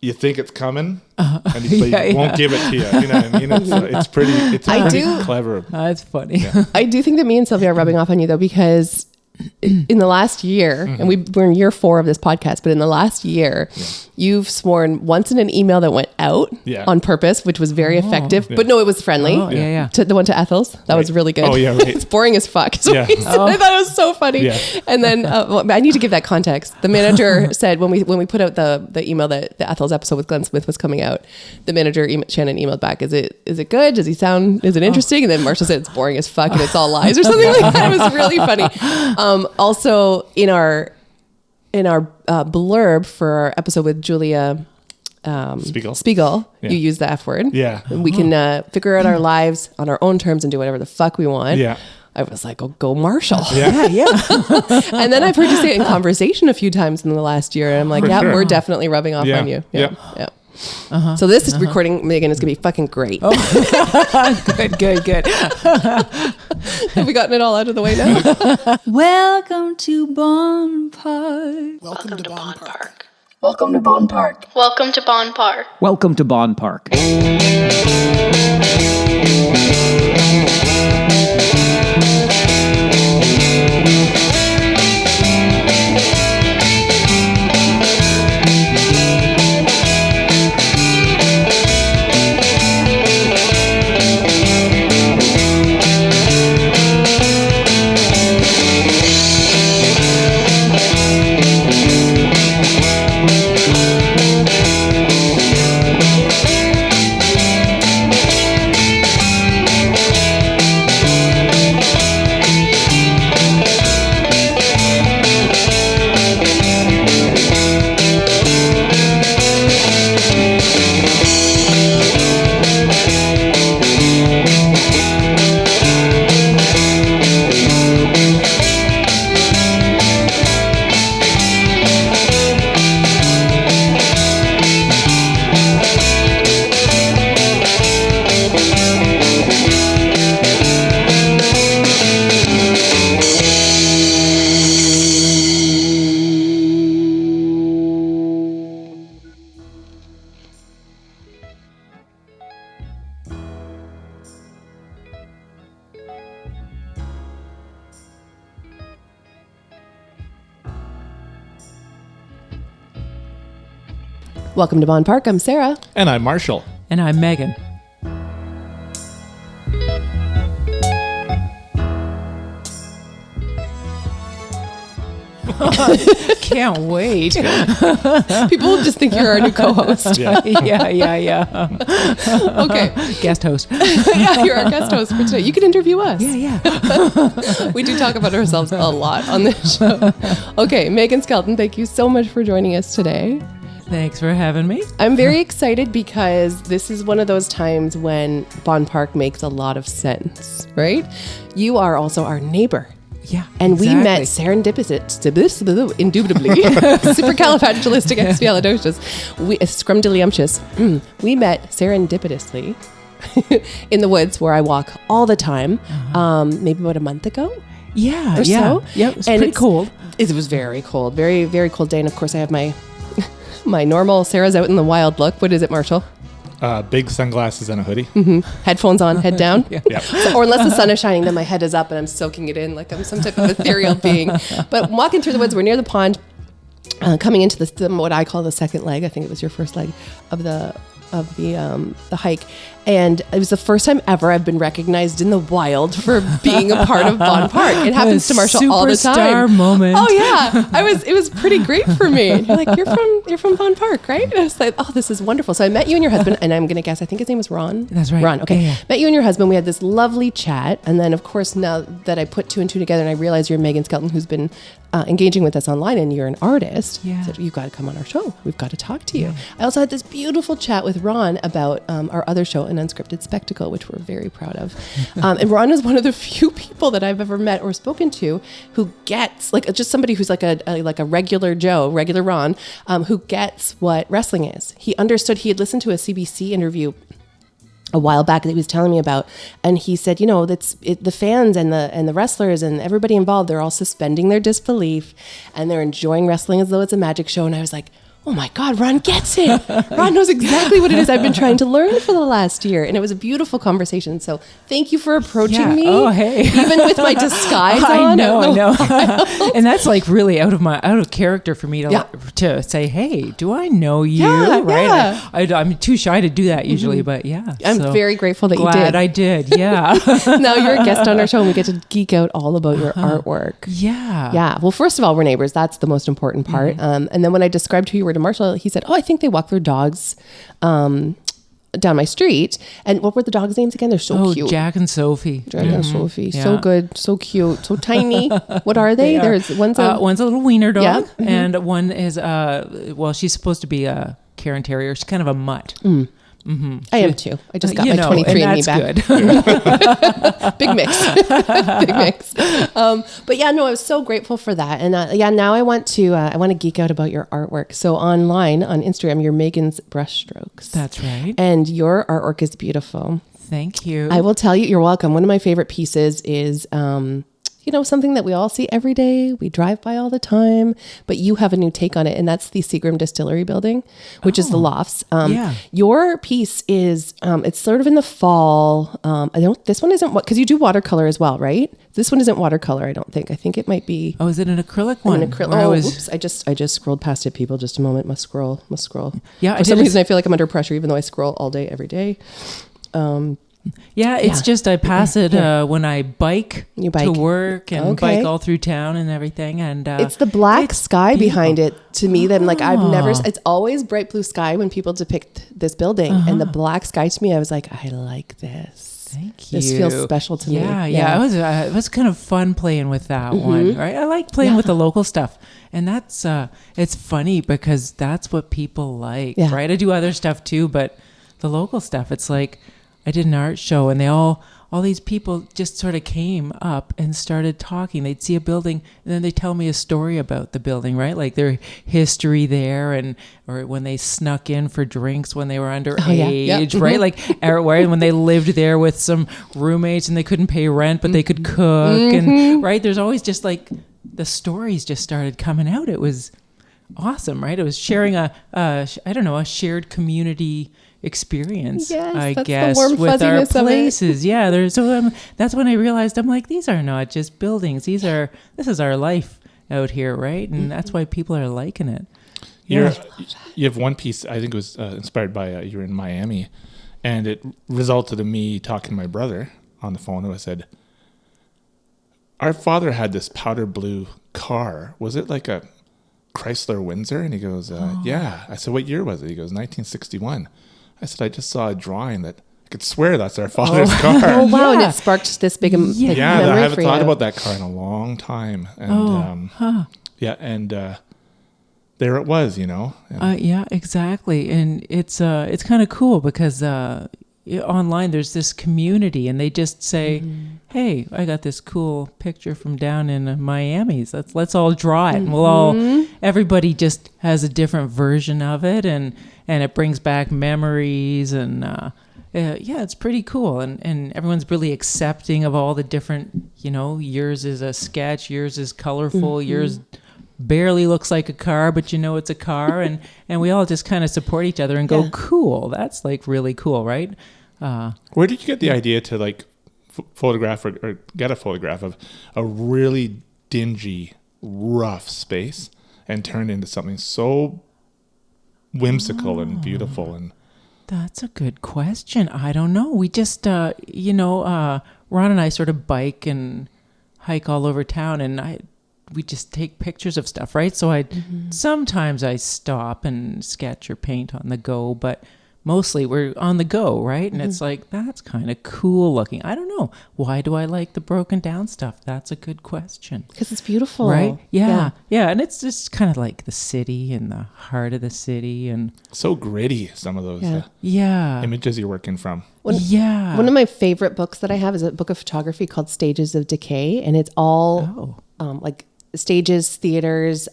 you think it's coming, and he won't give it to you. You know what I mean? It's pretty clever. That's funny. Yeah. I do think that me and Sylvia are rubbing off on you, though, because in the last year, and we're in year 4 of this podcast, but in the last year, you've sworn once in an email that went out on purpose, which was very effective. But no, it was friendly. To the one to Ethel's. That was really good. Oh, yeah, right. It's boring as fuck. So I thought it was so funny. Yeah. And then I need to give that context. The manager said when we put out the email that the Ethel's episode with Glenn Smith was coming out, the manager, Shannon, emailed back, is it good? Does he sound, is it interesting? And then Marshall said it's boring as fuck and it's all lies or something like that. It was really funny. Also in our blurb for our episode with Julia Spiegel, you use the F word. Yeah. We can figure out our lives on our own terms and do whatever the fuck we want. Yeah. I was like, oh, go Marshall. Yeah. And then I've heard you say it in conversation a few times in the last year. And I'm like, we're definitely rubbing off on you. Yeah. So this is recording, Megan, is going to be fucking great. Good. Have we gotten it all out of the way now? Welcome to BONN Park. Welcome to BONN Park. Welcome to BONN Park. Welcome to BONN Park. Welcome to BONN Park. Welcome to BONN Park. I'm Sarah. And I'm Marshall. And I'm Megan. Can't wait. People will just think you're our new co-host. Yeah. Okay. Guest host. Yeah, you're our guest host for today. You can interview us. Yeah. We do talk about ourselves a lot on this show. Okay, Megan Skelton, thank you so much for joining us today. Thanks for having me. I'm very excited because this is one of those times when BONN Park makes a lot of sense, right? You are also our neighbor. Yeah, and we met serendipitously, indubitably, supercalifragilisticexpialidocious, scrumdiddlyumptious. We met serendipitously in the woods where I walk all the time, maybe about a month ago. Yeah, or so. Yeah, it was pretty cold. It was very cold, very, very cold day. And of course I have my normal Sarah's out in the wild look. What is it, Marshall? Big sunglasses and a hoodie. Mm-hmm. Headphones on, head down. Yeah. So, or unless the sun is shining, then my head is up and I'm soaking it in like I'm some type of ethereal being. But walking through the woods, we're near the pond, coming into what I call the second leg. I think it was your first leg of the hike. And it was the first time ever I've been recognized in the wild for being a part of BONN Park. It happens to Marshall all the time. Superstar moment. Oh yeah, it was pretty great for me. You're like, you're from BONN Park, right? And I was like, oh, this is wonderful. So I met you and your husband, and I'm gonna guess I think his name was Ron. That's right. Ron. Okay. Yeah. Met you and your husband. We had this lovely chat, and then of course now that I put 2 and 2 together, and I realize you're Megan Skelton, who's been engaging with us online, and you're an artist. Yeah. So you've got to come on our show. We've got to talk to you. I also had this beautiful chat with Ron about our other show, An Unscripted Spectacle, which we're very proud of. And Ron is one of the few people that I've ever met or spoken to who gets, like, just somebody who's like a regular Joe, regular Ron, who gets what wrestling is. He understood. He had listened to a CBC interview a while back that he was telling me about, and he said, the fans and the wrestlers and everybody involved, they're all suspending their disbelief and they're enjoying wrestling as though it's a magic show. And I was like, oh my God, Ron gets it. Ron knows exactly what it is I've been trying to learn for the last year. And it was a beautiful conversation. So thank you for approaching me. Oh, hey. Even with my disguise on. I know. And that's like really out of character for me to say, hey, do I know you? Yeah, right. yeah. I'm too shy to do that usually, but yeah. I'm very grateful that you did. Glad I did. Yeah. Now you're a guest on our show and we get to geek out all about your artwork. Yeah. Yeah. Well, first of all, we're neighbors. That's the most important part. And then when I described who you were to Marshall, he said, oh, I think they walk their dogs down my street. And what were the dogs' names again? They're so cute. Jack and Sophie. Jack and Sophie. Yeah. So good. So cute. So tiny. What are they? There's one's a little wiener dog. Yeah. And one is, she's supposed to be a Karen Terrier. She's kind of a mutt. I am too. I just got my 23andMe back. Big mix. Big mix. But yeah, no, I was so grateful for that. And now I want to geek out about your artwork. So online on Instagram, you're Megan's Brushstrokes. That's right. And your artwork is beautiful. Thank you. I will tell you, you're welcome. One of my favorite pieces is, something that we all see every day. We drive by all the time, but you have a new take on it. And that's the Seagram Distillery building, which is the lofts. Your piece is, it's sort of in the fall. This one isn't because you do watercolor as well, right? This one isn't watercolor. I don't think. I think it might be. Oh, is it an acrylic one? Oops. I just scrolled past it, people. Just a moment. Must scroll. Yeah. For some reason, I feel like I'm under pressure, even though I scroll all day, every day. It's just I pass it when I bike to work and bike all through town and everything. And it's the black sky behind it to me that I've never. It's always bright blue sky when people depict this building, and the black sky to me, I was like, I like this. Thank you. This feels special to me. Yeah. It was kind of fun playing with that one. Right, I like playing with the local stuff, and that's it's funny because that's what people like. Yeah. Right, I do other stuff too, but the local stuff, it's like. I did an art show and all these people just sort of came up and started talking. They'd see a building and then they tell me a story about the building, right? Like their history there or when they snuck in for drinks when they were underage, right? Like when they lived there with some roommates and they couldn't pay rent, but they could cook and right. There's always just like the stories just started coming out. It was awesome, right? It was sharing a shared community experience, I guess, with our places. Yeah, that's when I realized I'm like, these are not just buildings. This is our life out here, right? And that's why people are liking it. You have one piece, I think it was inspired by you were in Miami, and it resulted in me talking to my brother on the phone, who I said, our father had this powder blue car. Was it like a Chrysler Windsor? And he goes, yeah. I said, what year was it? He goes, 1961. I said, I just saw a drawing that I could swear that's our father's car. Oh, wow. And it sparked this big memory I haven't thought about that car in a long time. And there it was, Yeah, exactly. And it's kind of cool because online there's this community and they just say, hey, I got this cool picture from down in Miami. Let's all draw it. And everybody just has a different version of it. And it brings back memories and it's pretty cool. And everyone's really accepting of all the different, yours is a sketch, yours is colorful, yours barely looks like a car, but it's a car. And we all just kind of support each other and go, cool. That's like really cool, right? Where did you get the idea to like photograph or get a photograph of a really dingy, rough space and turn it into something so whimsical and beautiful? And that's a good question. I don't know. We just, Ron and I sort of bike and hike all over town, and we just take pictures of stuff, right? So sometimes I stop and sketch or paint on the go, but mostly we're on the go, right? And it's like, that's kind of cool looking. I don't know. Why do I like the broken down stuff? That's a good question. Because it's beautiful. Right? Yeah. And it's just kind of like the city and the heart of the city. And so gritty, some of those images you're working from. One of my favorite books that I have is a book of photography called Stages of Decay. And it's all like stages, theaters,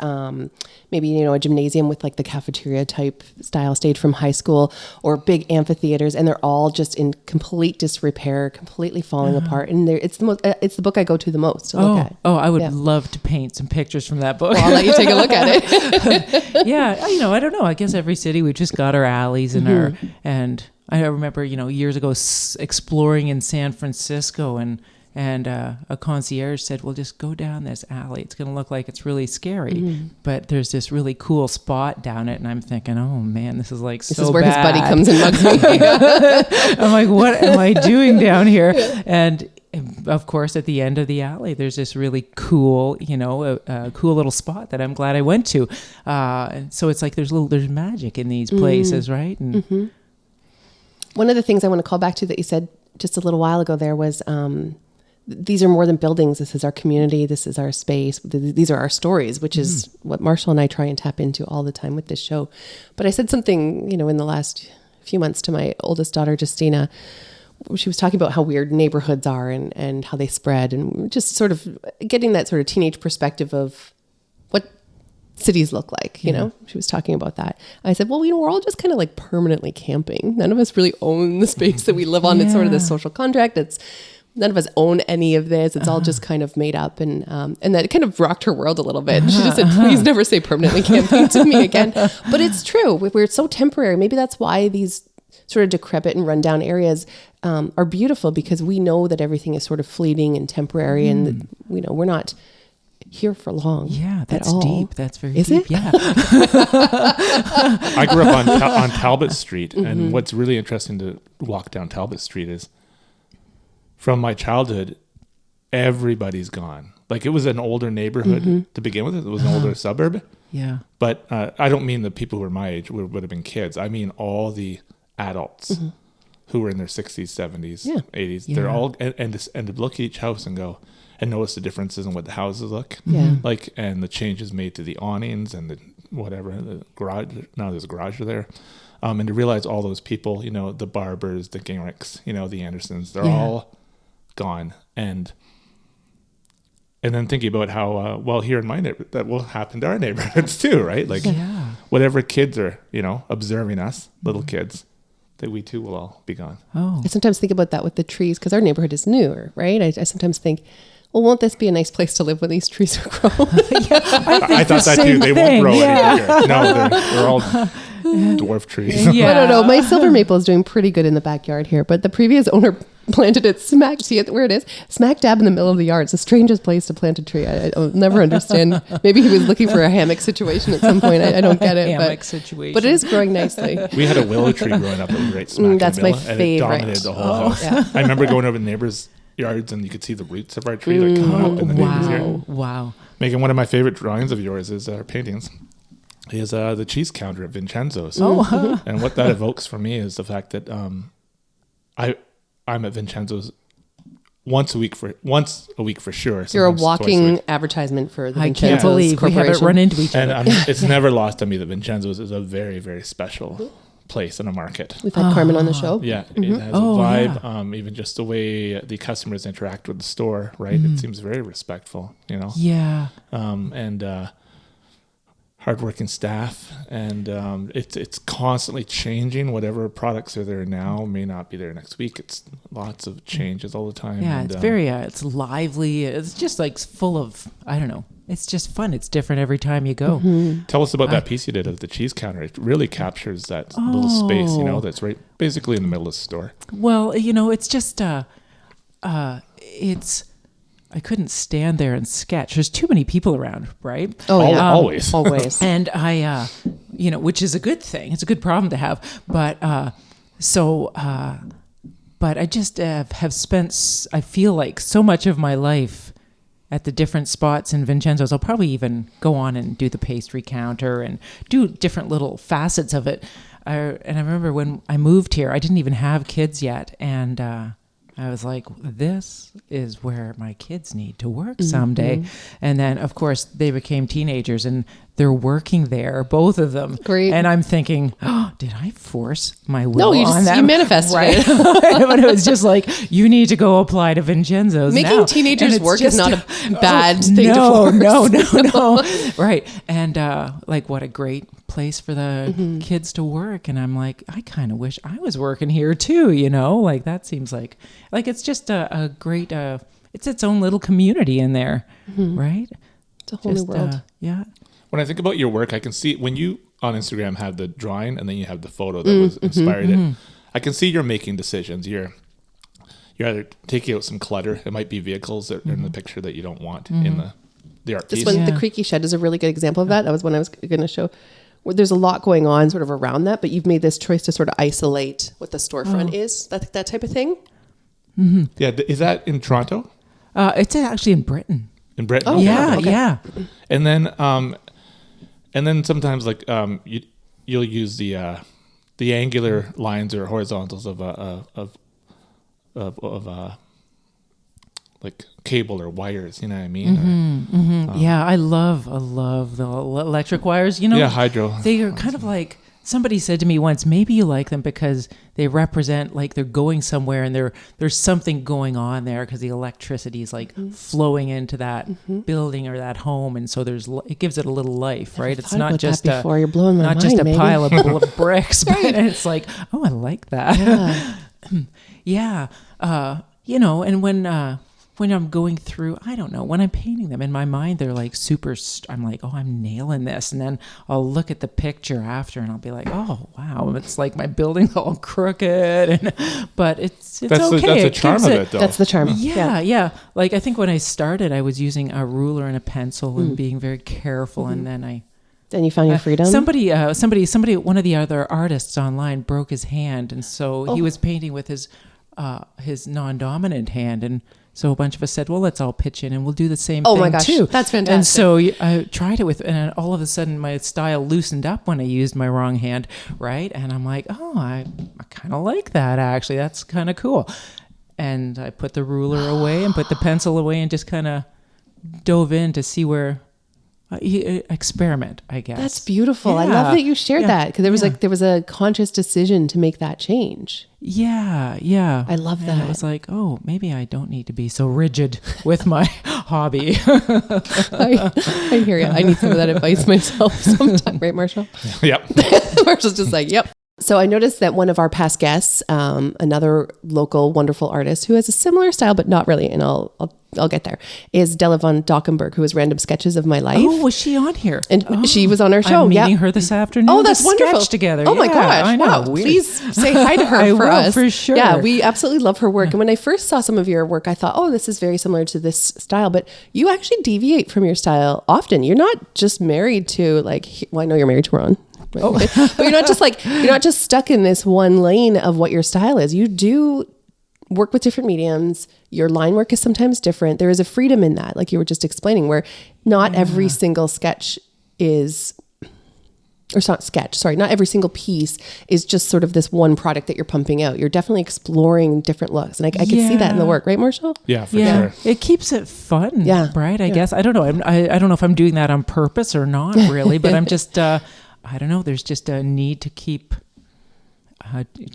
maybe, you know, a gymnasium with like the cafeteria type style stage from high school, or big amphitheaters, and they're all just in complete disrepair, completely falling apart. And it's the book I go to the most to look at. Oh, I would love to paint some pictures from that book. Well, I'll let you take a look at it. Yeah, you know, I don't know. I guess every city we just got our alleys and I remember, you know, years ago exploring in San Francisco, and a concierge said, well, just go down this alley. It's going to look like it's really scary. But there's this really cool spot down it. And I'm thinking, oh, man, this is like so bad. This is where his buddy comes and mugs me. I'm like, what am I doing down here? And of course, at the end of the alley, there's this really cool, you know, a cool little spot that I'm glad I went to. And so it's like there's magic in these places, right? And one of the things I want to call back to that you said just a little while ago there was, these are more than buildings. This is our community. This is our space. These are our stories, which is what Marshall and I try and tap into all the time with this show. But I said something, you know, in the last few months to my oldest daughter, Justina. She was talking about how weird neighborhoods are and how they spread, and just sort of getting that sort of teenage perspective of what cities look like, you know. She was talking about that. I said, well, you know, we're all just kind of like permanently camping. None of us really own the space that we live on. It's sort of this social contract. None of us own any of this. It's all just kind of made up. And that kind of rocked her world a little bit. She just said, please never say permanently camping to me again. But it's true. We're so temporary. Maybe that's why these sort of decrepit and rundown areas are beautiful, because we know that everything is sort of fleeting and temporary, and you know, we're not here for long. Yeah, that's deep. That's very is deep. It? Yeah. I grew up on Talbot Street, and what's really interesting to walk down Talbot Street is, from my childhood, everybody's gone. Like, it was an older neighborhood to begin with. It was an older suburb. Yeah. But I don't mean the people who were my age would have been kids. I mean all the adults who were in their 60s, 70s, 80s. They're all, and to look at each house and go, and notice the differences in what the houses look like, and the changes made to the awnings and the whatever, the garage. Now there's a garage there. And to realize all those people, you know, the Barbers, the Gingricks, you know, the Andersons, they're all gone. And then thinking about how, well, here in my neighborhood, that will happen to our neighborhoods too, right? Like, whatever kids are, you know, observing us, little kids, that we too will all be gone. Oh. I sometimes think about that with the trees, because our neighborhood is newer, right? I sometimes think, well, won't this be a nice place to live when these trees are grown? I thought that too. They won't grow any bigger. No, they're all dwarf trees. I don't know. My silver maple is doing pretty good in the backyard here, but the previous owner planted it see it where it is, smack dab in the middle of the yard. It's the strangest place to plant a tree. I'll never understand. Maybe he was looking for a hammock situation at some point. I don't get it. Hammock situation. But it is growing nicely. We had a willow tree growing up that was right smack That's in the my middle, favorite. and it dominated the whole house. Yeah. I remember going over to neighbors' yards, and you could see the roots of our tree like coming up in the neighbor's yard. Wow. Megan, one of my favorite drawings of yours is paintings. Is the cheese counter at Vincenzo's. And what that evokes for me is the fact that I'm at Vincenzo's once a week for sure. You're a walking advertisement for the Vincenzo's. I can't believe we haven't run into each other. And it's never lost on me that Vincenzo's is a very, very special place in a market. We've had Carmen on the show. Yeah, it has a vibe. Even just the way the customers interact with the store, right? It seems very respectful, you know. Yeah. And hardworking staff, and it's constantly changing. Whatever products are there now may not be there next week. It's lots of changes all the time. Yeah, and, it's very it's lively. It's just like full of, I don't know. It's just fun. It's different every time you go. Tell us about that piece you did of the cheese counter. It really captures that little space, you know, that's right basically in the middle of the store. Well, you know, it's just it's. I couldn't stand there and sketch. There's too many people around, right? Oh, yeah. Always. And I, you know, which is a good thing. It's a good problem to have. But, but I just have spent, I feel like, so much of my life at the different spots in Vincenzo's. I'll probably even go on and do the pastry counter and do different little facets of it. And I remember when I moved here, I didn't even have kids yet. And, I was like, this is where my kids need to work someday. And then, of course, they became teenagers, and they're working there, both of them. Great. And I'm thinking, oh, did I force my will No, you on them? you manifested Right. it. But it was just like, you need to go apply to Vincenzo's Making now. teenagers And it's work is just not a bad thing to no, force. no. Right. And like, what a great place for the kids to work. And I'm like, I kind of wish I was working here too, you know? Like, that seems like it's just a great, it's its own little community in there, right? It's a whole new world. Yeah. When I think about your work, I can see when you on Instagram have the drawing and then you have the photo that was inspired it. I can see you're making decisions. You're either taking out some clutter. It might be vehicles that are in the picture that you don't want in the art This piece. one, the creaky shed, is a really good example of that. That was one I was going to show. Where there's a lot going on sort of around that, but you've made this choice to sort of isolate what the storefront is, that type of thing. Yeah, is that in Toronto? It's actually in Britain. In Britain? Oh, Yeah, okay. yeah. And then sometimes like you'll use the angular lines or horizontals of like cable or wires, you know what I mean? Yeah, I love the electric wires. You know, Yeah, hydro. They are kind of like, somebody said to me once, maybe you like them because they represent like they're going somewhere and there's something going on there because the electricity is like flowing into that building or that home, and so it gives it a little life, right? It's thought not about just that before. You're blowing my not just mind, a Megan. pile of bricks, but it's like, oh, I like that. Yeah. You know, and when I'm going through, I don't know, when I'm painting them in my mind, they're like I'm like, oh, I'm nailing this. And then I'll look at the picture after and I'll be like, oh, wow, it's like my building's all crooked. But it's That's okay. the It charm keeps of it, though. That's the charm. Yeah. Like, I think when I started, I was using a ruler and a pencil and being very careful. And then Then you found your freedom. Somebody, one of the other artists online broke his hand. And so he was painting with his non-dominant hand. And so a bunch of us said, well, let's all pitch in and we'll do the same thing my gosh, too. that's fantastic. And so I tried it and all of a sudden my style loosened up when I used my wrong hand, right? And I'm like, oh, I kind of like that actually. That's kind of cool. And I put the ruler away and put the pencil away and just kind of dove in to see where experiment, I guess. That's beautiful. I Yeah. love that you shared Yeah. that, because there was a conscious decision to make that change. Yeah. I love And that. it was like, oh, maybe I don't need to be so rigid with my hobby. I hear you. I need some of that advice myself sometime. Right, Marshall? Yep. Marshall's just like, yep. So I noticed that one of our past guests, another local wonderful artist who has a similar style, but not really, and I'll get there, is Della von Dockenberg, who has Random Sketches of My Life. Oh, was she on here? And she was on our show. I'm meeting yeah. her this afternoon. Oh, that's to wonderful. sketch together. Oh my Yeah, gosh. I know. Wow. Weird. Please say hi to her I for will, us. for sure. Yeah, we absolutely love her work. And when I first saw some of your work, I thought, oh, this is very similar to this style. But you actually deviate from your style often. You're not just married to well, I know you're married to Ron. Oh. But you're not just stuck in this one lane of what your style is. You do work with different mediums. Your line work is sometimes different. There is a freedom in that, like you were just explaining, where not every single sketch is, or it's not sketch, sorry, not every single piece is just sort of this one product that you're pumping out. You're definitely exploring different looks. And I can see that in the work, right, Marshall? Yeah, for sure. It keeps it fun. Yeah. Right. I guess. I don't know. I don't know if I'm doing that on purpose or not really, but I'm just, I don't know. There's just a need to keep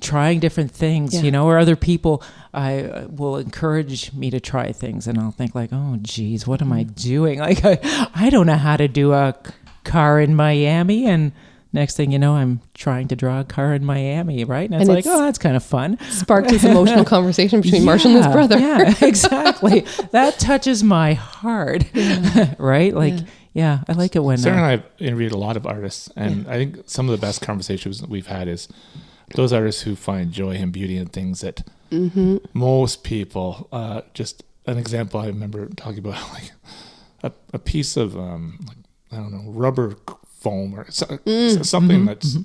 trying different things, you know, or other people will encourage me to try things, and I'll think like, oh, geez, what am I doing? Like, I don't know how to do a car in Miami, and next thing you know, I'm trying to draw a car in Miami, right? And it's like, oh, that's kind of fun. Sparked this emotional conversation between Marshall and his brother. Yeah, exactly. That touches my heart, right? Like, yeah, I like it when Sarah and I have interviewed a lot of artists, and I think some of the best conversations that we've had is those artists who find joy and beauty in things that most people, just an example I remember talking about, like a piece of, I don't know, rubber foam or something that's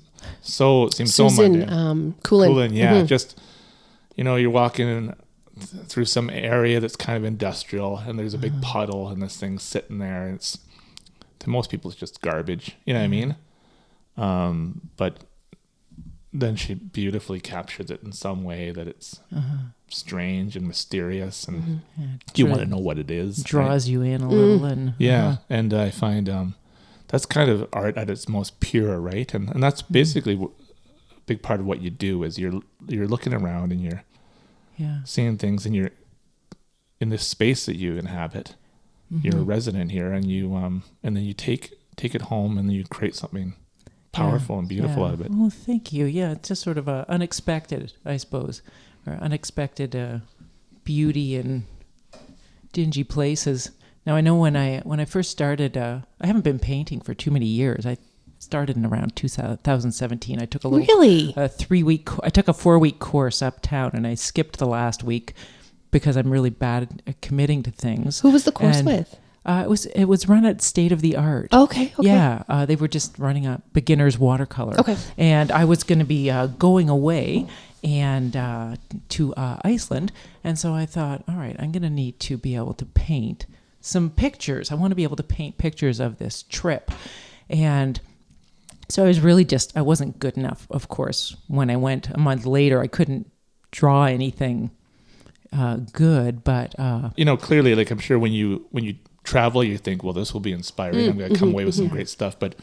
seems so mundane. Coolin. Yeah, just, you know, you're walking through some area that's kind of industrial, and there's a big puddle, and this thing's sitting there, and it's, to most people, it's just garbage. You know what I mean? But then she beautifully captures it in some way that it's strange and mysterious, and you want to know what it is. Draws you in a little, and and I find that's kind of art at its most pure, right? And that's basically a big part of what you do is you're looking around and you're seeing things, and you're in this space that you inhabit. You're a resident here, and you and then you take it home, and then you create something powerful and beautiful out of it. Well, thank you. Yeah, it's just sort of unexpected, I suppose, or unexpected beauty in dingy places. Now, I know when I first started, I haven't been painting for too many years. I started in around 2017. I took a little 3-week. I took a 4-week course uptown, and I skipped the last week because I'm really bad at committing to things. Who was the course with? It was run at State of the Art. Okay. Yeah, they were just running a beginner's watercolor. Okay. And I was going to be going away and to Iceland, and so I thought, all right, I'm going to need to be able to paint some pictures. I want to be able to paint pictures of this trip, and so I was really I wasn't good enough. Of course, when I went a month later, I couldn't draw anything good, but clearly, like I'm sure when you travel, you think, well, this will be inspiring. I'm going to come away with some great stuff. But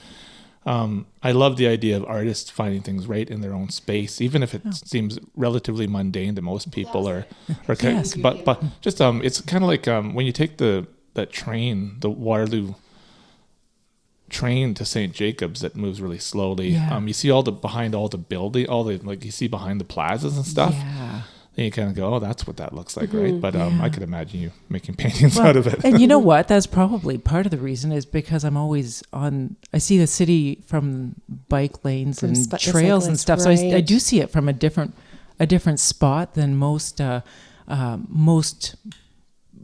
I love the idea of artists finding things right in their own space, even if it seems relatively mundane to most people. But just it's kind of like when you take that train, the Waterloo train to St. Jacobs that moves really slowly. You see behind all the building, you see behind the plazas and stuff. Yeah. Then you kind of go, oh, that's what that looks like, right? But I could imagine you making paintings out of it. And you know what? That's probably part of the reason is because I'm always I see the city from bike lanes and trails and stuff. Right. So I do see it from a different spot than most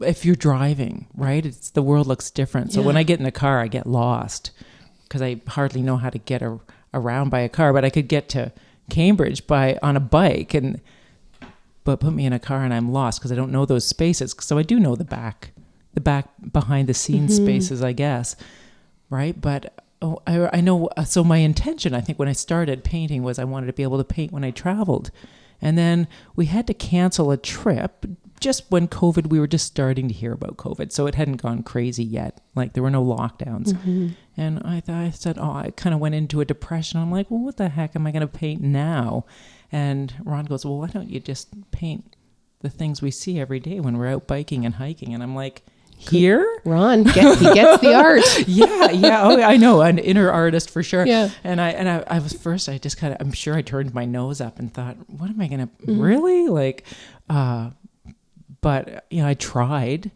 if you're driving, right? The world looks different. So when I get in a car, I get lost because I hardly know how to get around by a car, but I could get to Cambridge on a bike, but put me in a car and I'm lost because I don't know those spaces. So I do know the back behind the scenes spaces, I guess. Right. But I know. So my intention, I think when I started painting was I wanted to be able to paint when I traveled. And then we had to cancel a trip just when COVID, we were just starting to hear about COVID. So it hadn't gone crazy yet. Like there were no lockdowns. And I said, I kind of went into a depression. I'm like, well, what the heck am I going to paint now? And Ron goes, well, why don't you just paint the things we see every day when we're out biking and hiking? And I'm like, here? Ron, he gets the art. Yeah. Oh, I know, an inner artist for sure. Yeah. And I was first, I just I'm sure I turned my nose up and thought, what am I going to, really? Like, but, I tried.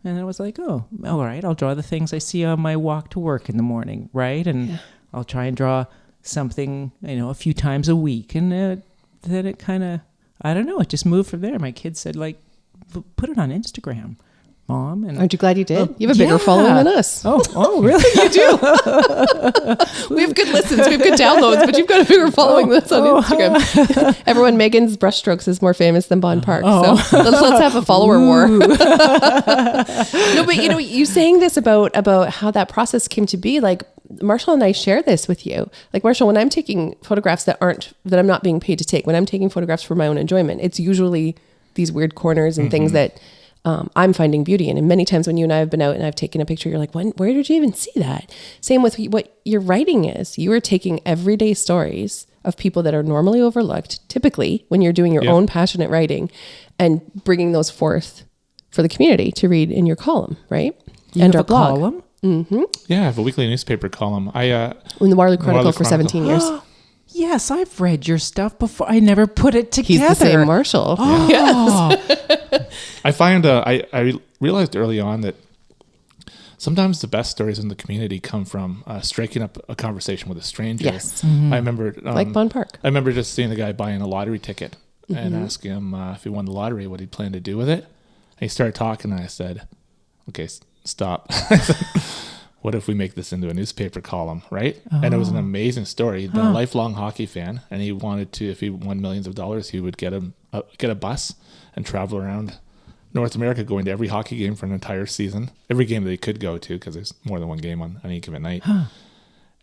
And I was like, oh, all right, I'll draw the things I see on my walk to work in the morning, right? And I'll try and draw something, a few times a week. And then it kind of, I don't know, it just moved from there. My kids said, like, put it on Instagram, Mom. And aren't you glad you did? You have a bigger following than us. Oh, really? You do. We have good listens, we have good downloads, but you've got a bigger following than us on Instagram. Everyone, Megan's brushstrokes is more famous than BONN PARK. So let's have a follower war. No, but you saying this about how that process came to be, like Marshall and I share this with you. Like Marshall, when I'm taking photographs that I'm not being paid to take, when I'm taking photographs for my own enjoyment, it's usually these weird corners and things that I'm finding beauty in. And many times when you and I have been out and I've taken a picture, you're like, where did you even see that? Same with what your writing is. You are taking everyday stories of people that are normally overlooked, typically when you're doing your own passionate writing, and bringing those forth for the community to read in your column, right? And our blog. Column? Mm-hmm. Yeah, I have a weekly newspaper column. In the Waterloo Chronicle for 17 years. Yes, I've read your stuff before. I never put it together. He's the same Marshall. Oh. Yes. I find I realized early on that sometimes the best stories in the community come from striking up a conversation with a stranger. Yes. I remember like BONN PARK. I remember just seeing a guy buying a lottery ticket and asking him if he won the lottery, what he'd plan to do with it. And he started talking, and I said, "Okay, stop." I said, what if we make this into a newspaper column, right? And it was an amazing story. He'd been a lifelong hockey fan, and he wanted to, if he won millions of dollars, he would get a bus and travel around North America, going to every hockey game for an entire season, every game that he could go to, because there's more than one game on any given night.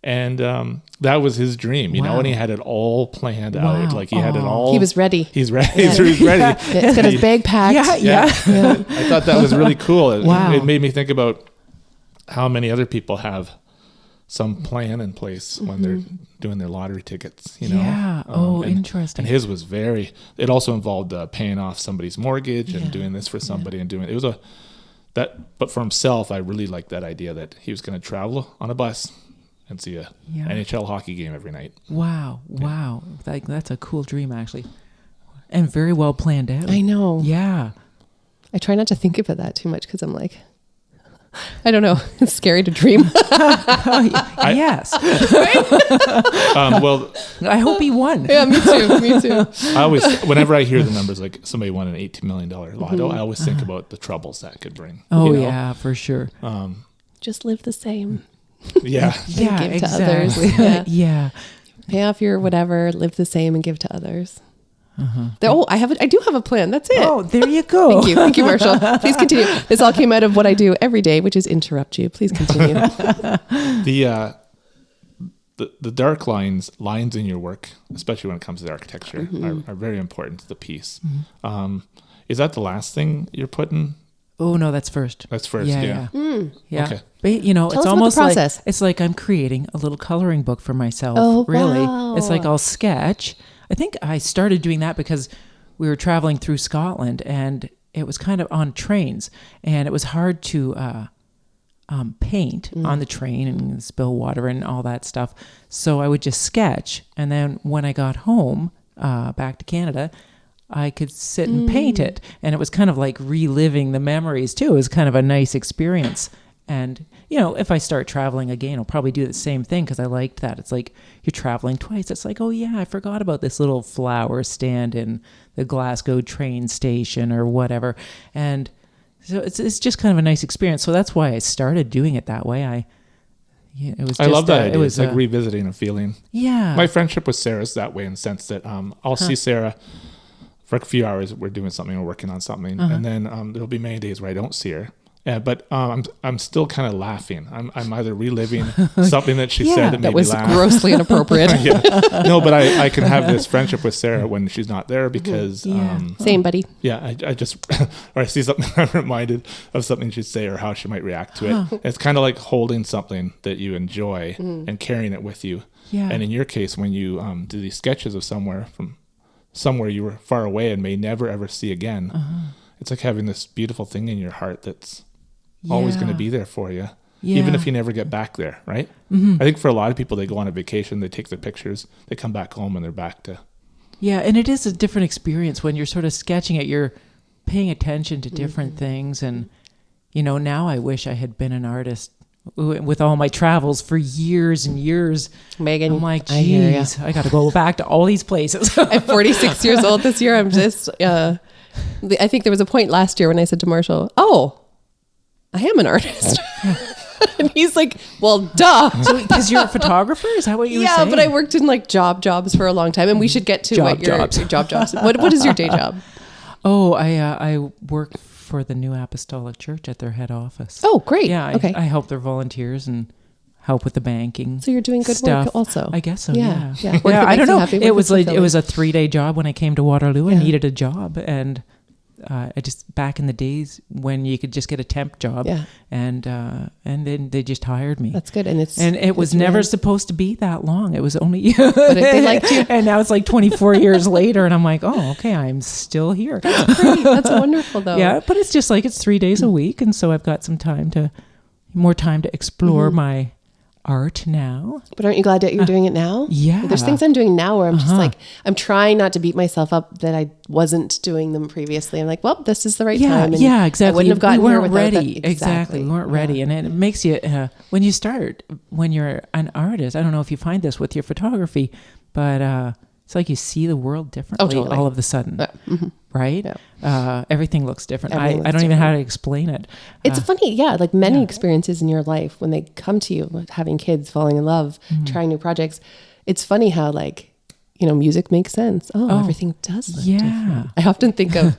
And that was his dream, you know, and he had it all planned out. Like he had it all. He was ready. He's ready. Yeah. He's ready. He's got his bag packed. Yeah. I thought that was really cool. It made me think about how many other people have some plan in place when they're doing their lottery tickets, Yeah. Interesting. And his was it also involved paying off somebody's mortgage and doing this for somebody and doing, but for himself, I really liked that idea that he was going to travel on a bus and see a NHL hockey game every night. Wow. Wow. That's a cool dream, actually. And very well planned out. I know. Yeah. I try not to think about that too much because I'm like, I don't know. It's scary to dream. Yes. Well, I hope he won. Yeah, me too. I always, whenever I hear the numbers, like somebody won an $18 million lotto, I always think about the troubles that could bring. Oh, yeah, for sure. Just live the same. Yeah. Yeah, give to exactly. others. Yeah. Pay off your whatever, live the same, and give to others. I do have a plan. That's it. Oh, there you go. Thank you, Marshall. Please continue. This all came out of what I do every day, which is interrupt you. Please continue. The dark lines in your work, especially when it comes to the architecture, are very important to the piece. Is that the last thing you're putting? Oh no, that's first. That's first. Yeah. Okay. But, Tell us it's about almost the process. it's like I'm creating a little coloring book for myself. Oh, really. wow. It's like I'll sketch. I think I started doing that because we were traveling through Scotland and it was kind of on trains and it was hard to paint on the train and spill water and all that stuff. So I would just sketch. And then when I got home, back to Canada, I could sit and paint it. And it was kind of like reliving the memories too. It was kind of a nice experience. And, if I start traveling again, I'll probably do the same thing because I liked that. It's like you're traveling twice. It's like, oh, yeah, I forgot about this little flower stand in the Glasgow train station or whatever. And so it's just kind of a nice experience. So that's why I started doing it that way. I love that idea. It was like revisiting a feeling. Yeah. My friendship with Sarah's that way in the sense that I'll see Sarah for a few hours. We're doing something or working on something. And then there'll be many days where I don't see her. Yeah, but I'm still kind of laughing. I'm either reliving something that she said that made me laugh. That was grossly inappropriate. No, but I can have this friendship with Sarah when she's not there because Same, buddy. Yeah, I just or I see something I'm reminded of something she'd say or how she might react to it. It's kind of like holding something that you enjoy and carrying it with you. Yeah. And in your case, when you do these sketches of somewhere you were far away and may never ever see again, it's like having this beautiful thing in your heart that's always going to be there for you, even if you never get back there, right? I think for a lot of people, they go on a vacation, they take their pictures, they come back home and they're back to... Yeah, and it is a different experience when you're sort of sketching it. You're paying attention to different things. And, now I wish I had been an artist with all my travels for years and years. Megan, I'm like, geez, I got to go back to all these places. I'm 46 years old this year. I'm just... I think there was a point last year when I said to Marshall, oh, I am an artist. And he's like, well, duh. Because you're a photographer? Is that what you were saying? Yeah, but I worked in like jobs for a long time. And we should get to job jobs. What is your day job? Oh, I work for the New Apostolic Church at their head office. Oh, great. Yeah, okay. I help their volunteers and help with the banking. So you're doing good stuff. work also. I guess so, yeah. Yeah, Work that I don't makes you know. happy, It work was that's like, it was a 3-day job when I came to Waterloo. I needed a job. And I just, back in the days when you could just get a temp job, and then they just hired me. That's good. And it was never supposed to be that long. It was only, but they liked you. And now it's like 24 years later, and I'm like, oh, okay, I'm still here. That's great. That's wonderful, though. Yeah, but it's just like it's 3 days a week, and so I've got more time to explore my art now. But aren't you glad that you're doing it now? Yeah. There's things I'm doing now where I'm just like, I'm trying not to beat myself up that I wasn't doing them previously. I'm like, well, this is the right time. And yeah, exactly. I wouldn't have gotten here without ready. that. Exactly. We weren't ready. And it makes you, when you're an artist, I don't know if you find this with your photography, but it's like you see the world differently all of a sudden. Right? Yeah. Everything looks different. I don't even know how to explain it. It's funny. Yeah. Like many experiences in your life, when they come to you, having kids, falling in love, trying new projects, it's funny how music makes sense. Oh, everything does look different. I often think of,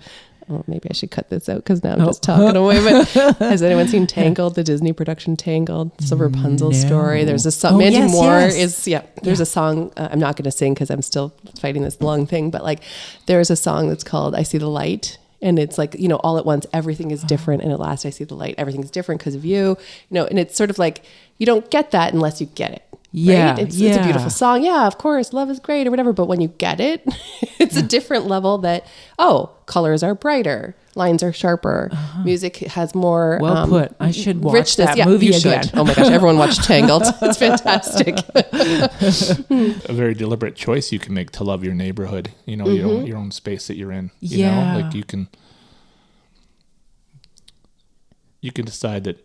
maybe I should cut this out because now I'm just talking away. But has anyone seen Tangled, the Disney production Tangled? It's a Rapunzel story. There's a song. Mandy Moore there's a song. I'm not going to sing because I'm still fighting this lung thing. But there's a song that's called "I See the Light And it's like, all at once, everything is different. And at last I see the light, everything's different because of you, and it's sort of like, you don't get that unless you get it. Yeah. Right? It's a beautiful song. Yeah, of course. Love is great or whatever. But when you get it, it's a different level that, colors are brighter. Lines are sharper. Music has more well put. I should watch richness. that movie again. Oh my gosh, everyone watch Tangled. It's fantastic. A very deliberate choice you can make to love your neighborhood, your own space that you're in. You know, like you can decide that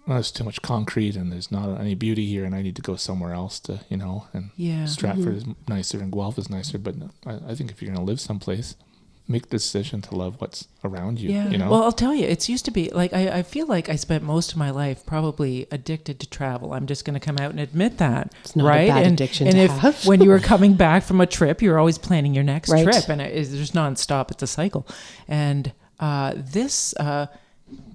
there's too much concrete and there's not any beauty here and I need to go somewhere else to, and Stratford is nicer and Guelph is nicer. But I think if you're going to live someplace, make the decision to love what's around you. Yeah. Well, I'll tell you, it's used to be like, I feel like I spent most of my life probably addicted to travel. I'm just going to come out and admit that. It's not right? a bad addiction and to if have. when you were coming back from a trip, you're always planning your next Right. trip, and there's nonstop. It's a cycle. And this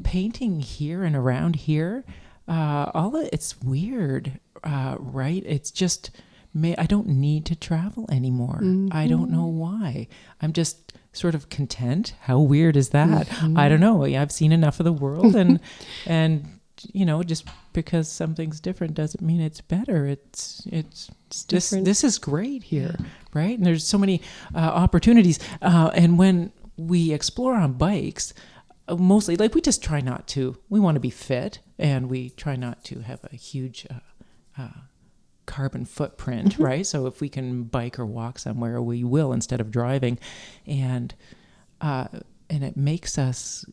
painting here and around here, it's weird, right? It's just, I don't need to travel anymore. I don't know why. I'm just sort of content. How weird is that? I don't know. I've seen enough of the world, and just because something's different doesn't mean it's better. It's different. This is great here, right? And there's so many opportunities. And when we explore on bikes, mostly, like, we just try not to. We want to be fit, and we try not to have a huge carbon footprint, right? So if we can bike or walk somewhere, we will instead of driving, and it makes us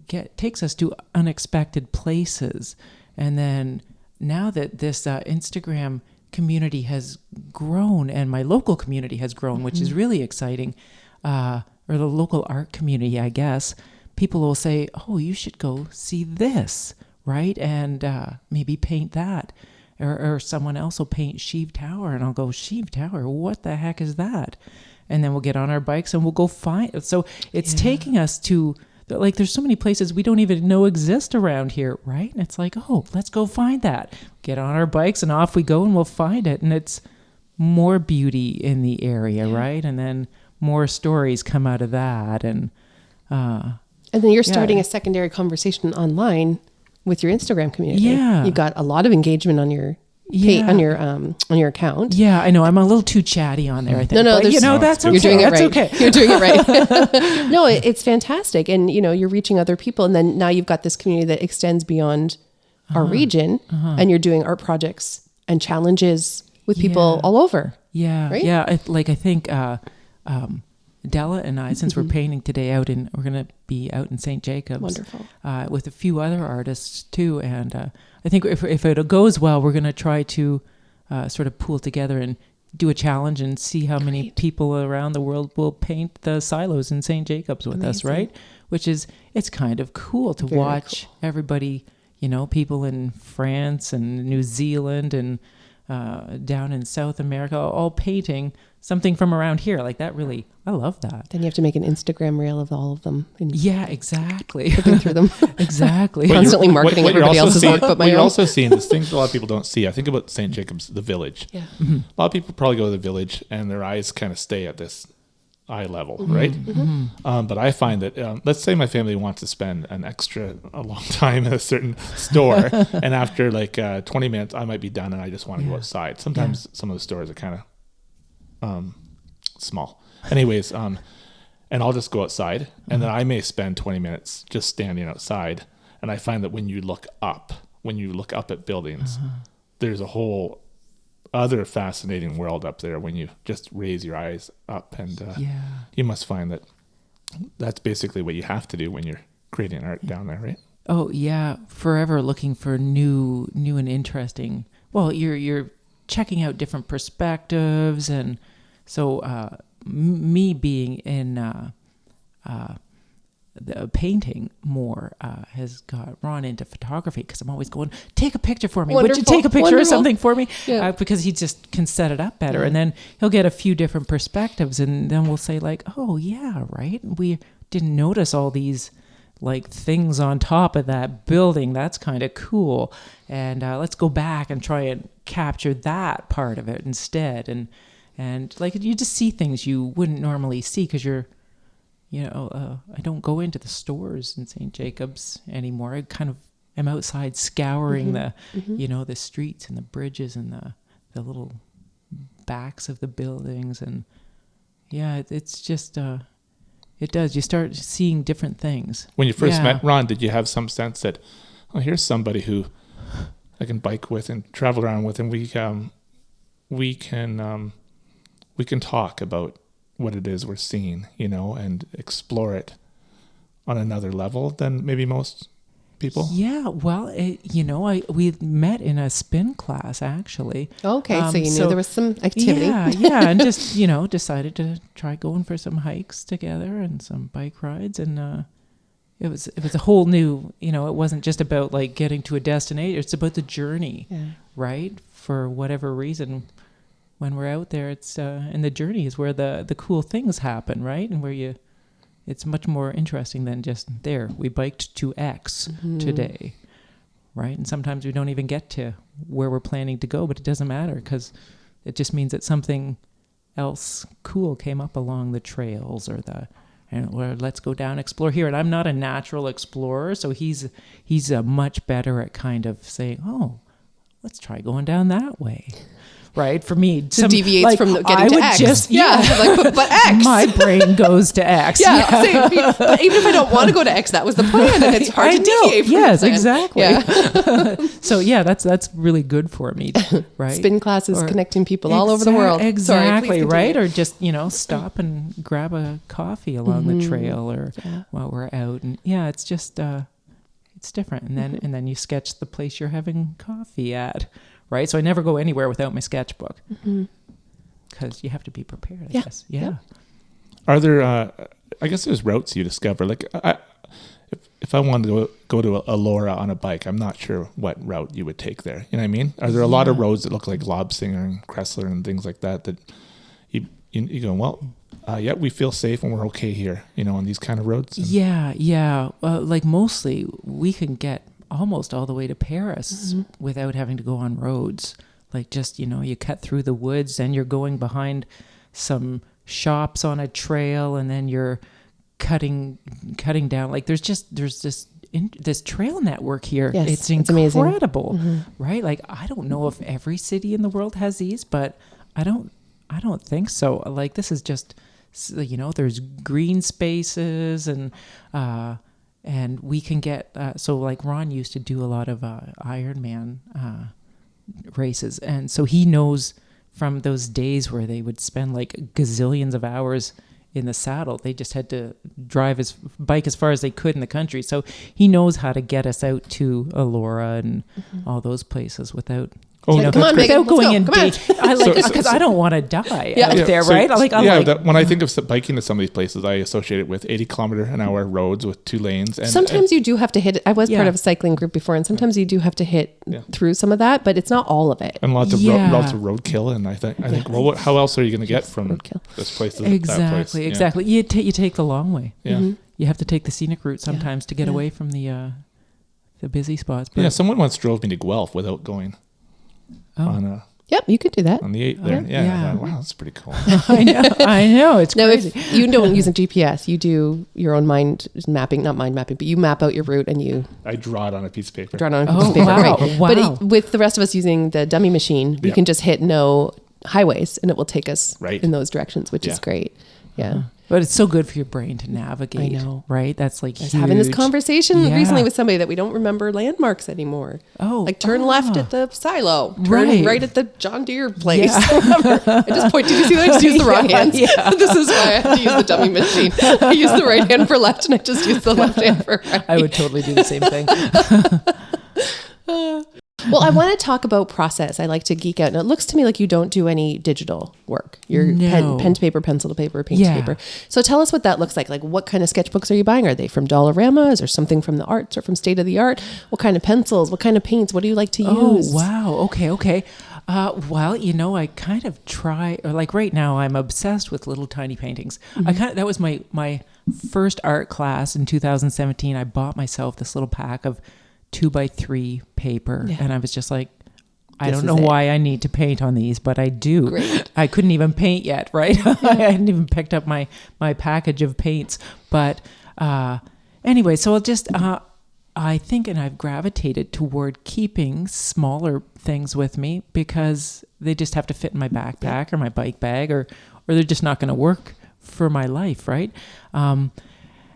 takes us to unexpected places. And then now that this Instagram community has grown and my local community has grown, which is really exciting, or the local art community, I guess, people will say, oh, you should go see this, right? And maybe paint that. Or someone else will paint Sheave Tower, and I'll go, Sheave Tower, what the heck is that? And then we'll get on our bikes and we'll go find it. So it's taking us to, like, there's so many places we don't even know exist around here, right? And it's like, oh, let's go find that. Get on our bikes and off we go and we'll find it. And it's more beauty in the area, right? And then more stories come out of that. And then you're starting a secondary conversation online with your Instagram community. Yeah. You got a lot of engagement on your on your account. Yeah, I know. I'm a little too chatty on there, I think. No, but, that's okay. You're doing it that's right. okay. You're doing it right. No, it's fantastic. And, you're reaching other people. And then now you've got this community that extends beyond our region. And you're doing art projects and challenges with people all over. Yeah. Right? Yeah. I think Della and I, since we're painting today we're going to be out in St. Jacobs. Wonderful. With a few other artists too. And I think if it goes well, we're going to try to sort of pool together and do a challenge and see how many people around the world will paint the silos in St. Jacobs with us, right? Which is, it's kind of cool to watch everybody, people in France and New Zealand and down in South America, all painting something from around here. Like that really, I love that. Then you have to make an Instagram reel of all of them. Yeah, exactly. Flipping through them. Exactly. Constantly marketing everybody else's work but my own. You're also seeing this thing a lot of people don't see. I think about St. Jacobs, the village. Yeah. A lot of people probably go to the village and their eyes kind of stay at this eye level, right? But I find that, let's say my family wants to spend a long time in a certain store, and after 20 minutes, I might be done and I just want to go outside. Sometimes some of the stores are kind of small. Anyways, and I'll just go outside, and then I may spend 20 minutes just standing outside. And I find that when you look up at buildings, there's a whole other fascinating world up there when you just raise your eyes up, and you must find that that's basically what you have to do when you're creating art down there, right? Oh yeah, forever looking for new and interesting. Well, you're checking out different perspectives, and so me being in the painting more has got Ron into photography, because I'm always going, take a picture for me. Wonderful. Would you take a picture of something for me? Yeah. Because he just can set it up better. And then he'll get a few different perspectives, and then we'll say like, oh yeah, right. We didn't notice all these things on top of that building. That's kind of cool. And let's go back and try and capture that part of it instead. And you just see things you wouldn't normally see because you're I don't go into the stores in St. Jacobs anymore. I kind of am outside scouring the streets and the bridges and the little backs of the buildings. And yeah, it's just, it does. You start seeing different things. When you first met Ron, did you have some sense that, oh, here's somebody who I can bike with and travel around with, and we can talk about what it is we're seeing, and explore it on another level than maybe most people? Yeah, well, we met in a spin class, actually. Okay, so you knew there was some activity. Yeah, and just, decided to try going for some hikes together and some bike rides, and it was a whole new, it wasn't just about like getting to a destination, it's about the journey, right? For whatever reason, when we're out there, it's and the journey is where the cool things happen, right? And where it's much more interesting than just we biked to X today, right? And sometimes we don't even get to where we're planning to go, but it doesn't matter because it just means that something else cool came up along the trails or let's go down, explore here. And I'm not a natural explorer, so he's much better at kind of saying, oh, let's try going down that way. Right, for me, deviates from getting to X. But X. My brain goes to X. Same. But even if I don't want to go to X, that was the plan, and it's hard to deviate from yes, the plan. Exactly. Yeah. So that's really good for me, right? Spin classes connecting people all over the world. Exactly. Sorry, right, or just stop and grab a coffee along the trail, or while we're out, and it's just it's different. And then you sketch the place you're having coffee at. Right, so I never go anywhere without my sketchbook because you have to be prepared. I guess. Yeah. Are there? I guess there's routes you discover. Like, if I wanted to go to Elora on a bike, I'm not sure what route you would take there. You know what I mean? Are there a lot of roads that look like Lobsinger and Kressler and things like that you go, well, we feel safe and we're okay here. On these kind of roads. Yeah. Like mostly we can get almost all the way to Paris without having to go on roads. Like just, you cut through the woods and you're going behind some shops on a trail and then you're cutting down. Like there's this trail network here. Yes, it's incredible, amazing. Right? Like I don't know if every city in the world has these, but I don't think so. Like this is just, there's green spaces and we can get, so like Ron used to do a lot of Ironman races. And so he knows from those days where they would spend like gazillions of hours in the saddle, they just had to drive his bike as far as they could in the country. So he knows how to get us out to Elora and all those places without... Come on, Megan, without going in deep. I like because I don't want to die out there, right? When I think of biking to some of these places, I associate it with 80-kilometer-an-hour roads with 2 lanes. And sometimes you do have to hit it. I was part of a cycling group before, and sometimes you do have to hit through some of that, but it's not all of it. And lots of roadkill. And I think, well, how else are you going to get from this place to that place? Exactly. You take the long way. Yeah. You have to take the scenic route sometimes to get away from the busy spots. But someone once drove me to Guelph without going. Yep, you could do that. On the 8 there. I thought, wow, that's pretty cool. I know. It's crazy. If you don't use a GPS, you do your own mind mapping, not mind mapping, but you map out your route and I draw it on a piece of paper. Right. Wow. But with the rest of us using the dummy machine, we can just hit no highways and it will take us in those directions, which is great. Yeah. But it's so good for your brain to navigate. I know. Right? That's like huge. Having this conversation recently with somebody that we don't remember landmarks anymore. Like turn left at the silo. Turn right at the John Deere place. I just point. Did you see that? I just used the wrong hands. This is why I had to use the dummy machine. I used the right hand for left and I just used the left hand for right. I would totally do the same thing. Well, I want to talk about process. I like to geek out. And it looks to me like you don't do any digital work. You're pen to paper, pencil to paper, paint to paper. So tell us what that looks like. Like what kind of sketchbooks are you buying? Are they from Dollarama? Is there something from the arts or from State of the Art? What kind of pencils? What kind of paints? What do you like to use? Oh, wow. Okay. Well, I kind of try, or like right now I'm obsessed with little tiny paintings. That was my first art class in 2017. I bought myself this little pack of 2x3 paper and I was just like, I don't know why I need to paint on these, but I do. Great. I couldn't even paint yet, right? I hadn't even picked up my package of paints. But anyway, so I'll just, I think, and I've gravitated toward keeping smaller things with me because they just have to fit in my backpack or my bike bag, or they're just not going to work for my life, right?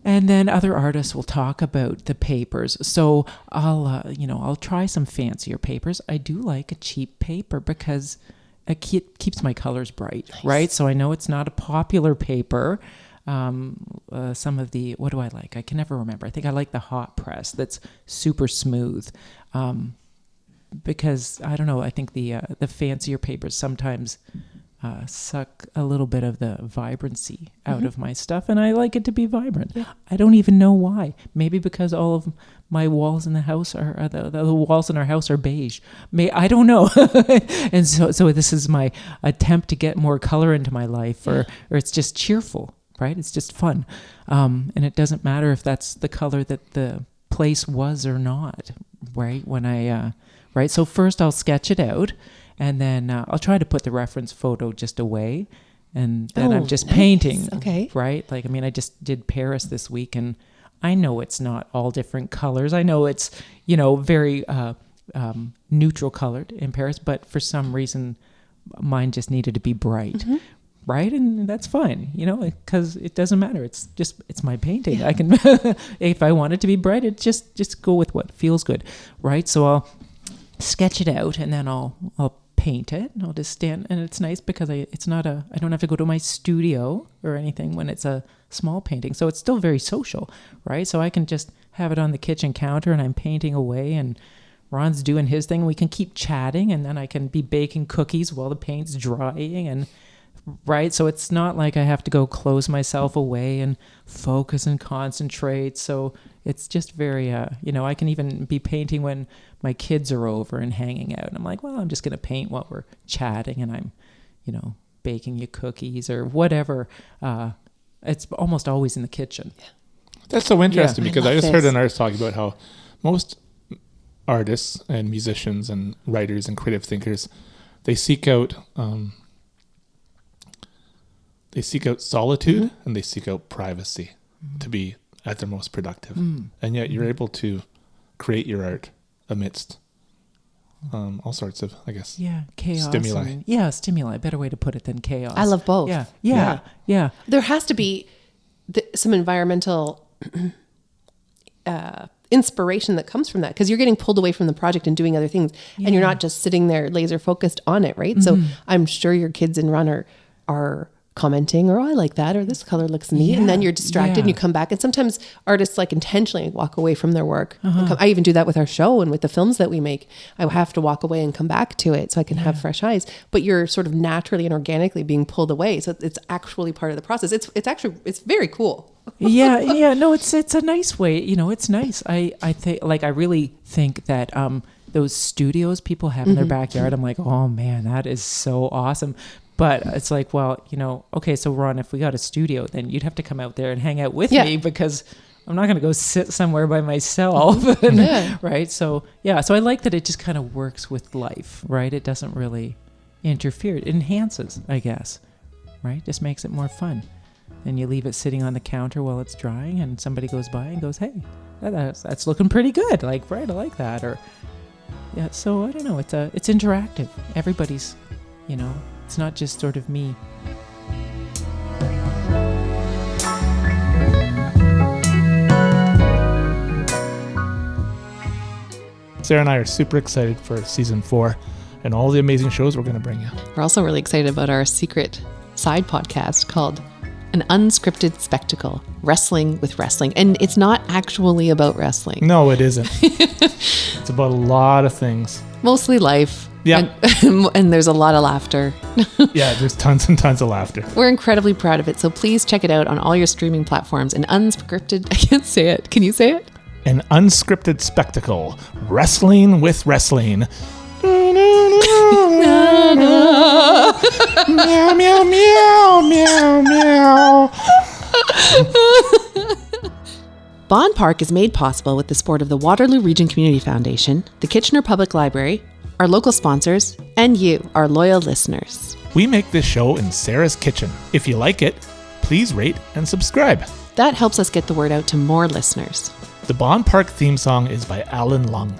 And then other artists will talk about the papers. So I'll try some fancier papers. I do like a cheap paper because it keeps my colors bright, right? So I know it's not a popular paper. Some of the, what do I like? I can never remember. I think I like the hot press that's super smooth. Because I don't know, I think the fancier papers sometimes suck a little bit of the vibrancy out of my stuff, and I like it to be vibrant. Yeah. I don't even know why. Maybe because all of my walls in the house are the walls in our house are beige. I don't know. And so this is my attempt to get more color into my life, or it's just cheerful, right? It's just fun, and it doesn't matter if that's the color that the place was or not, right? When I right. So first I'll sketch it out. And then I'll try to put the reference photo just away. And then I'm just painting. Okay. Right? Like, I mean, I just did Paris this week, and I know it's not all different colors. I know it's, very neutral colored in Paris, but for some reason, mine just needed to be bright. Right? And that's fine, because it doesn't matter. It's my painting. Yeah. I can, if I want it to be bright, it just go with what feels good. Right? So I'll sketch it out, and then I'll paint it. I'll just stand, and it's nice because I don't have to go to my studio or anything when it's a small painting. So it's still very social, right? So I can just have it on the kitchen counter, and I'm painting away, and Ron's doing his thing. We can keep chatting, and then I can be baking cookies while the paint's drying, and right. So it's not like I have to go close myself away and focus and concentrate. So it's just very, I can even be painting when my kids are over and hanging out. And I'm like, well, I'm just going to paint while we're chatting, and I'm, baking you cookies or whatever. It's almost always in the kitchen. Yeah. That's so interesting because I just heard an artist talking about how most artists and musicians and writers and creative thinkers, they seek out solitude and they seek out privacy to be at their most productive. And yet you're able to create your art amidst all sorts of, I guess, chaos. Stimuli. Stimuli. Better way to put it than chaos. I love both. Yeah. There has to be some environmental inspiration that comes from that, because you're getting pulled away from the project and doing other things, and you're not just sitting there laser focused on it, right? So I'm sure your kids in Run are commenting, or I like that, or this color looks neat, and then you're distracted and you come back. And sometimes artists intentionally walk away from their work. I even do that with our show and with the films that we make. I have to walk away and come back to it so I can have fresh eyes. But you're sort of naturally and organically being pulled away, so it's actually part of the process. It's very cool. No, it's a nice way. It's nice. I think, like, I really think that those studios people have in their backyard, I'm like, oh man, that is so awesome. But it's like, well, okay, so Ron, if we got a studio, then you'd have to come out there and hang out with me, because I'm not going to go sit somewhere by myself. Right. So I like that it just kind of works with life, right? It doesn't really interfere. It enhances, I guess, right? Just makes it more fun. And you leave it sitting on the counter while it's drying, and somebody goes by and goes, hey, that's looking pretty good. Like, right, I like that. Or, so I don't know. It's interactive. Everybody's, it's not just sort of me. Sara and I are super excited for season 4 and all the amazing shows we're going to bring you. We're also really excited about our secret side podcast called An Unscripted Spectacle, Wrestling with Wrestling. And it's not actually about wrestling. No, it isn't. It's about a lot of things. Mostly life. Yeah. And there's a lot of laughter. Yeah, there's tons and tons of laughter. We're incredibly proud of it. So please check it out on all your streaming platforms. An unscripted, I can't say it. Can you say it? An Unscripted Spectacle, Wrestling with Wrestling. Meow, meow, meow, meow, meow. BONN PARK is made possible with the support of the Waterloo Region Community Foundation, the Kitchener Public Library, our local sponsors, and you, our loyal listeners. We make this show in Sarah's kitchen. If you like it, please rate and subscribe. That helps us get the word out to more listeners. The BONN PARK theme song is by Alan Lung.